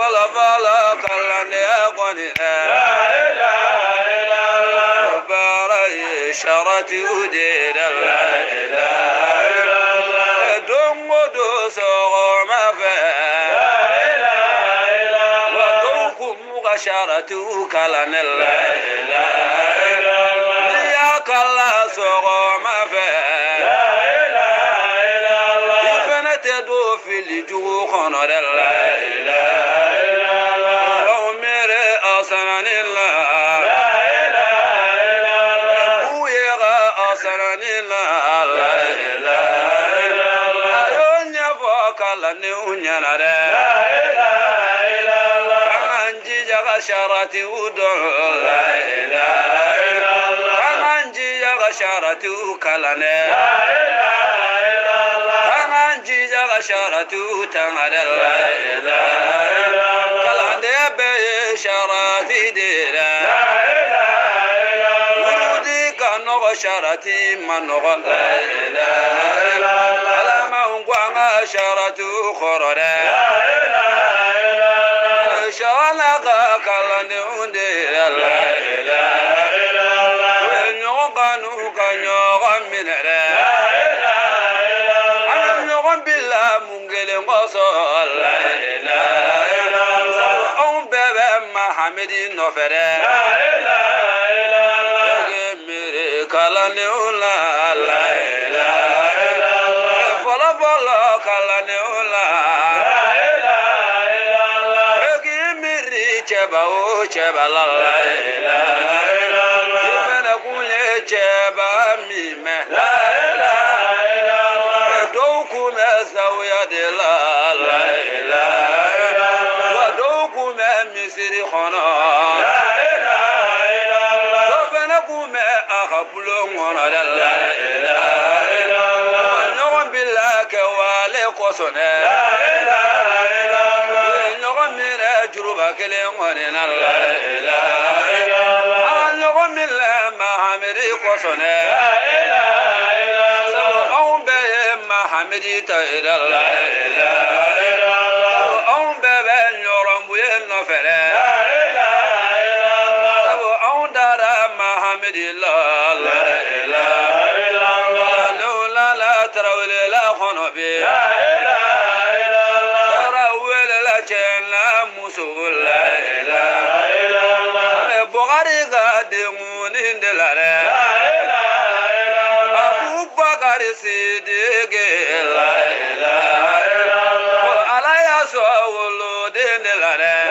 fala fala kalane agoni bara sharati udira la ilaha dongo do so ma fa wa kum sharatu kalane la ilaha ya kala so ma fa do fili jugu kono de la ilaha o mere asananilla la ilaha uyega asananilla la ilaha ayonya vokala ne unyana de la ilaha anji jaga sharati udu la ilaha anji jaga sharati ukalane la sharatu tangada la ilaha illallah kalande be sharati dira la ilaha illallah wudi kano sharati manoga la ilaha illallah alama ungwa sharatu khorada la ilaha illallah shala kalande undira la ilaha illallah nyoganu kanyoga minara billah mungele ngoso la ilaha illallah on bebe mahamedi no fere la ilaha illallah mere kalane la ilaha illallah fola fola kalane la ilaha illallah mere cheba o cheba la ilaha illallah mena kunye cheba mi me la زاوية لا إله إلا الله ودوكم مسير خنا لا إله إلا الله وفنكم أخبلون لا إله إلا الله ونعم بالله كوالي قصنا لا إله إلا الله ونعم من أجربك لغننا لا إله إلا الله ونعم بالله محمد قصنا لا إله إلا الله حمدي تاير لا إله إلا الله أم بابا يورم وين فلا لا إله إلا الله أم دارا ما حمدي لا إله إلا الله لولا لا ترى لا خنبي لا إله إلا الله ترى ولا جنة مسؤول لا إله إلا الله بغاري قادمون دلا لا إله إلا الله أبو بكر صديق لا إله إلا الله على يسوع ولدين لا إله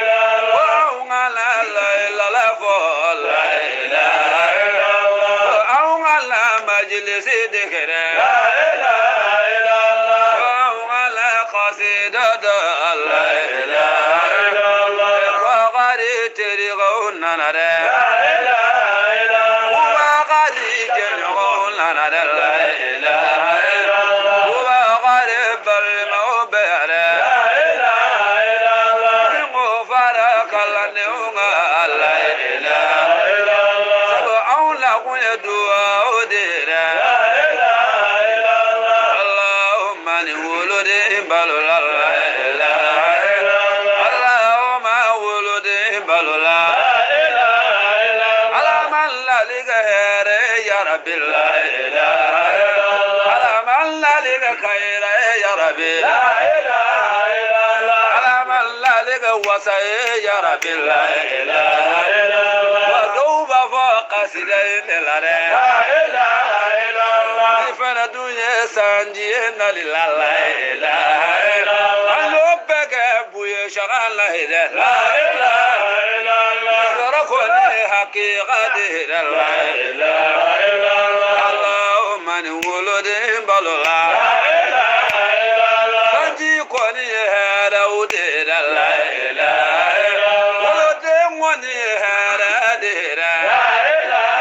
إلا الله وعلى لا إله لا إله إلا الله وعلى مجلس ذكر لا إله إلا الله وعلى قصيدة لا إله إلا الله وغري تريغون لا إله إلا الله وغري جنغون لا إله إلا الله وغرب الموبر لا إله إلا الله وفرق النوم لا إله إلا الله سبعون لكم يدعو دير لا إله إلا الله اللهم ولد بلو لا إله إلا الله اللهم ولد بلو لا إله إلا الله على من لا لغير يا رب لا إله إلا الله على من لا لغير يا رب لا إله إلا الله على من لا لغوصي يا رب لا إله إلا الله وذوب فوق سيدين لا إله إلا الله فندوني سانجين لله لا إله إلا الله لبك بوي شغال لا إله إلا الله ركني حقيقته لا إله إلا الله اللهم ولد بلو لا إله إلا الله سنجي كوني هذا ودير لا إله إلا الله ولد وني هذا دير لا إله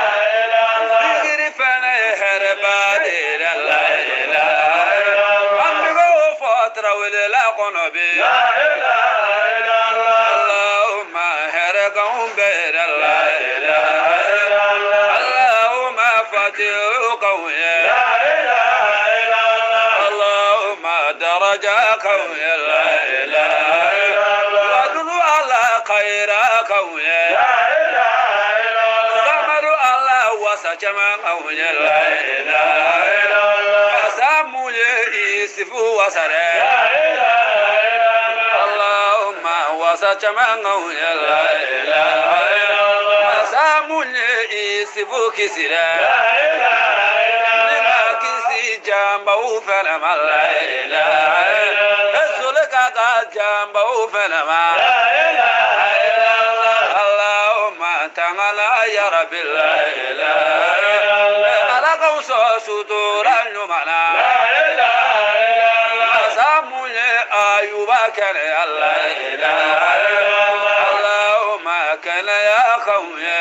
إلا الله بغرفنا هربا دير لا إله إلا الله أمي فترة ولا قنبي لا إله إلا الله اللهم هرقهم بير لا إله إلا الله اللهم فتحكم لا إله إلا الله اللهم درجاكم لا إله kauye Samaru Allah wasa chama kauye Samuye isifu wasare Allahumma wasa chama kauye Samuye isifu kisire Nima kisi jamba ufana malaila Zulka jamba ufana ma Allahumma ta'ala ya rabbil ala qawsa suduran lumana Samuye ayuba kana Allah Allahumma kana ya qawmi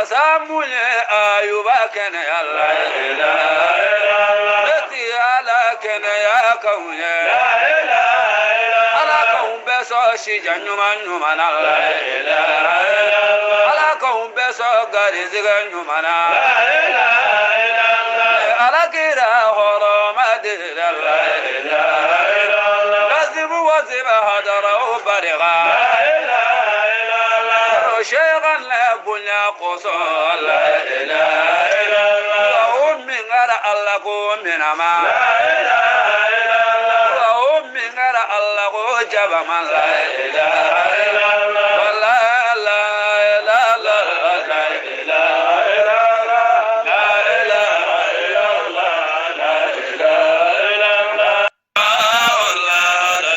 Samuye ayuba kana Allah Nati ala kana ya qawmi ala qawm beso shi janyuma Allah ala qawm beso gari ziganyuma ala kira hurmat Allah lazim wazib hadara bariga شيخا لا بنيا قصول لا إله إلا الله ومن غير الله من ما لا إله إلا الله ومن غير الله جب من لا إله إلا الله ولا لا لا لا لا إله إلا الله لا إله إلا الله لا إله إلا الله لا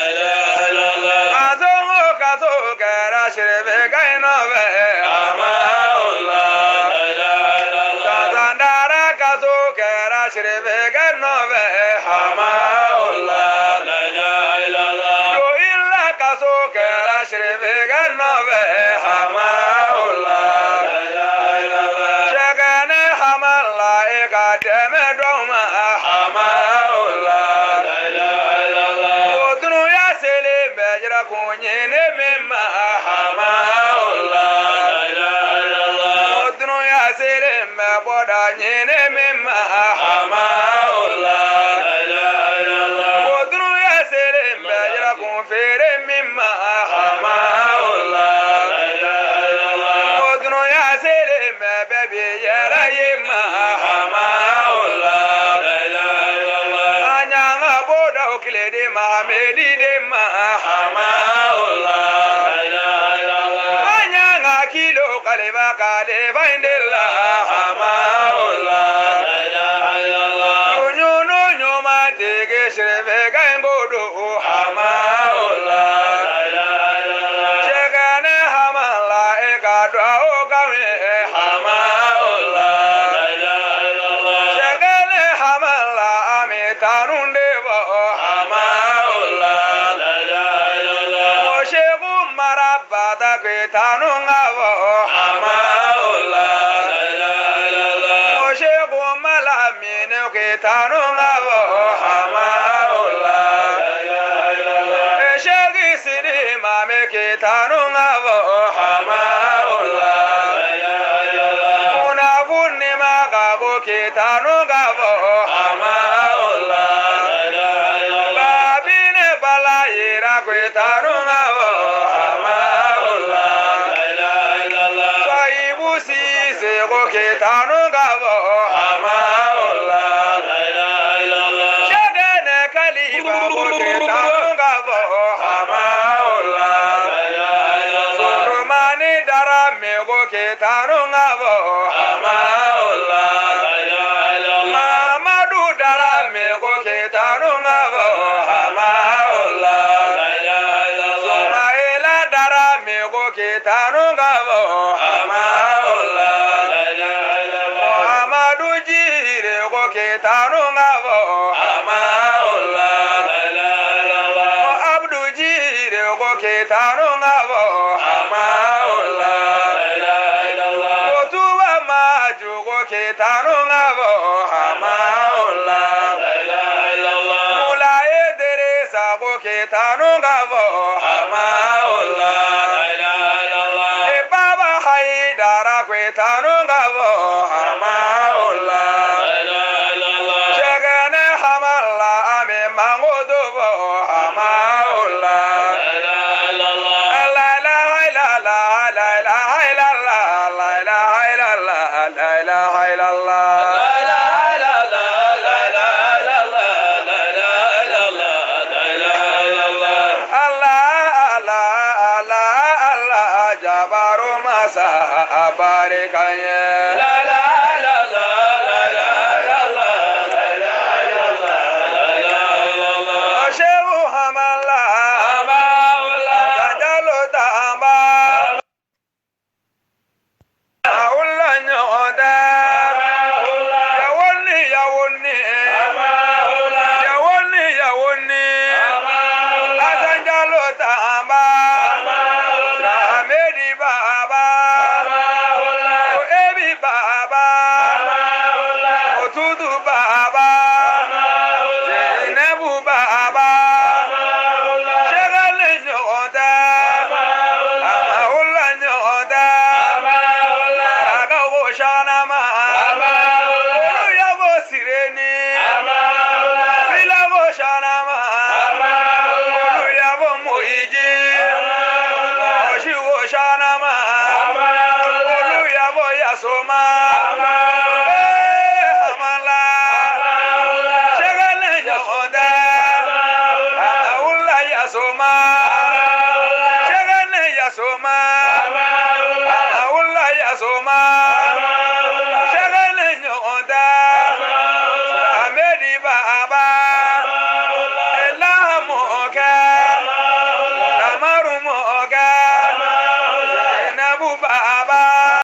إله إلا الله أزوج أزوج راشد بينه abarikanye la la la la la la la la la la Shehu hamala amaula jalo tamba aula nyoda yawoni yawoni amaula yawoni asanjalo tamba Ramedi Baba Ebi Baba Otudu Baba Nebu Baba Shegale Nyoda Amaula Nyoda Agawo Shanama Yabo Sireni Filabo Shanama Yabo Muiji Oshiwo Shanama Oluyabo Yasoma Amala Shegale Nyoda Aula Yasoma Shegale Yasoma Aula Yasoma Shegale Nyoda Amedi Baba Elamoka Amaru Moga Nabu Baba